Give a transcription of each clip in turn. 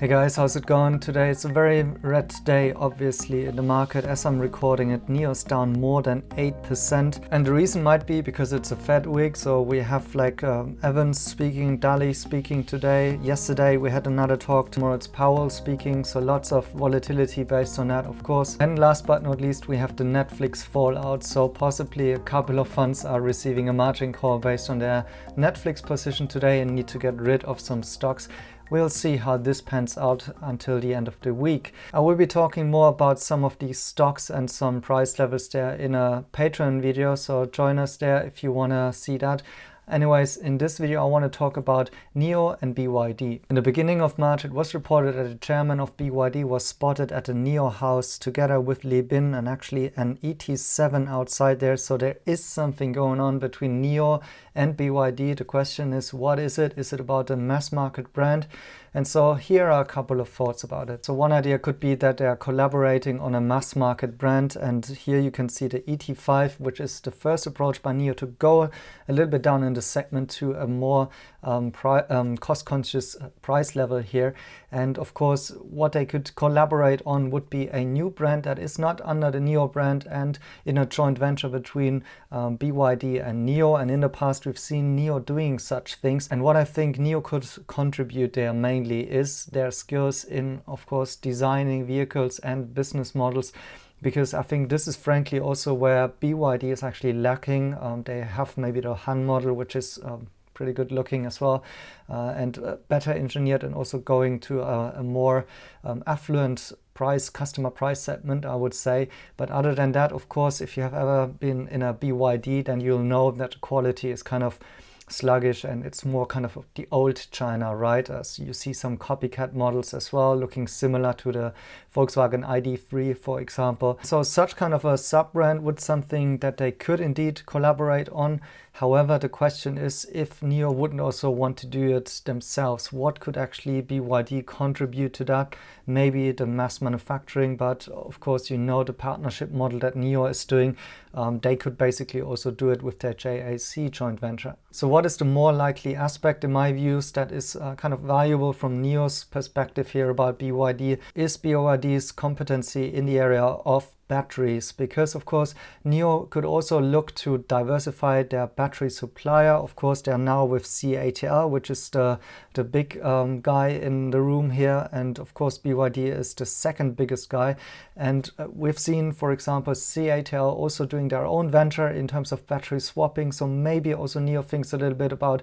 Hey guys, how's it going? Today it's a very red day, obviously, in the market. As I'm recording it, NIO's down more than 8%. And the reason might be because it's a Fed week. So we have Evans speaking, Daly speaking today. Yesterday we had another talk. Tomorrow it's Powell speaking. So lots of volatility based on that, of course. And last but not least, we have the Netflix fallout. So possibly a couple of funds are receiving a margin call based on their Netflix position today and need to get rid of some stocks. We'll see how this pans out until the end of the week. I will be talking more about some of these stocks and some price levels there in a Patreon video, so join us there if you want to see that. Anyways, in this video, I want to talk about NIO and BYD. In the beginning of March, it was reported that the chairman of BYD was spotted at the NIO house together with Li Bin and actually an ET7 outside there. So there is something going on between NIO and BYD. The question is, what is it? Is it about a mass market brand? And so here are a couple of thoughts about it. So one idea could be that they are collaborating on a mass market brand. And here you can see the ET5, which is the first approach by NIO to go a little bit down in the segment to a more cost-conscious price level here. And of course, what they could collaborate on would be a new brand that is not under the NIO brand and in a joint venture between BYD and NIO. And in the past, we've seen NIO doing such things. And what I think NIO could contribute there mainly is their skills in, of course, designing vehicles and business models. Because I think this is frankly also where BYD is actually lacking. They have maybe the Han model, which is pretty good looking as well, and better engineered, and also going to a more affluent customer price segment, I would say. But other than that, of course, if you have ever been in a BYD, then you'll know that the quality is kind of sluggish and it's more kind of the old China, right? As you see some copycat models as well, looking similar to the Volkswagen ID.3, for example. So such kind of a sub-brand would something that they could indeed collaborate on. However, the question is if NIO wouldn't also want to do it themselves, what could actually BYD contribute to that? Maybe the mass manufacturing, but of course, you know the partnership model that NIO is doing. They could basically also do it with their JAC joint venture. So what is the more likely aspect in my views that is kind of valuable from NIO's perspective here about BYD is BYD's competency in the area of batteries, because of course NIO could also look to diversify their battery supplier. Of course, they are now with CATL, which is the big guy in the room here, and of course BYD is the second biggest guy. And we've seen, for example, CATL also doing their own venture in terms of battery swapping. So maybe also NIO thinks a little bit about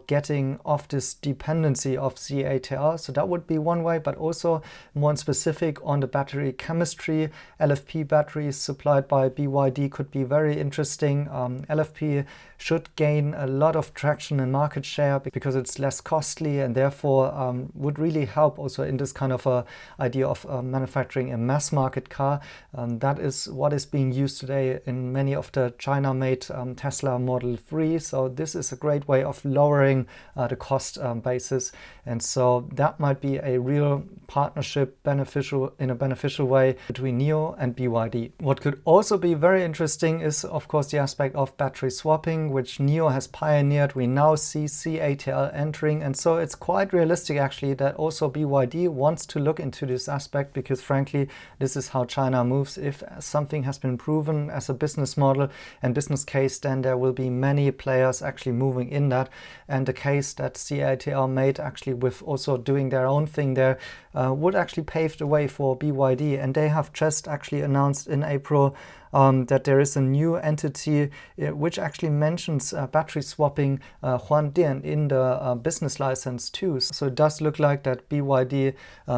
getting off this dependency of CATL. So that would be one way, but also more specific on the battery chemistry. LFP batteries supplied by BYD could be very interesting. LFP should gain a lot of traction and market share because it's less costly and therefore would really help also in this kind of a idea of manufacturing a mass market car. That is what is being used today in many of the China-made Tesla Model 3. So this is a great way of lowering the cost basis. And so that might be a real partnership in a beneficial way between NIO and BYD. What could also be very interesting is, of course, the aspect of battery swapping, which NIO has pioneered. We now see CATL entering, and so it's quite realistic actually that also BYD wants to look into this aspect, because frankly this is how China moves. If something has been proven as a business model and business case, then there will be many players actually moving in that. And the case that CATL made actually with also doing their own thing there would actually pave the way for BYD. And they have just actually announced in April that there is a new entity which actually mentions battery swapping Huandian in the business license too. So it does look like that BYD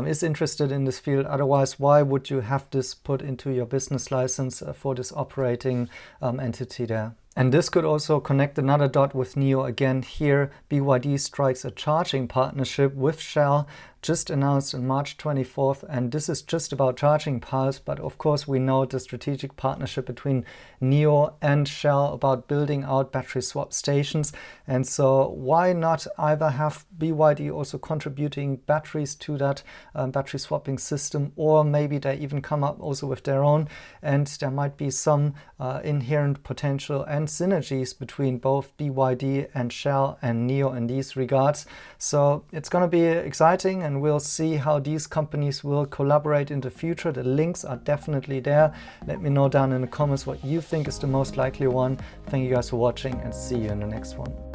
is interested in this field. Otherwise, why would you have this put into your business license for this operating entity there? And this could also connect another dot with NIO again. Here, BYD strikes a charging partnership with Shell, just announced on March 24th, and this is just about charging piles, but of course we know the strategic partnership between NIO and Shell about building out battery swap stations. And so why not either have BYD also contributing batteries to that battery swapping system, or maybe they even come up also with their own, and there might be some inherent potential and synergies between both BYD and Shell and NIO in these regards. So it's going to be exciting and we'll see how these companies will collaborate in the future. The links are definitely there. Let me know down in the comments what you think is the most likely one. Thank you guys for watching and see you in the next one.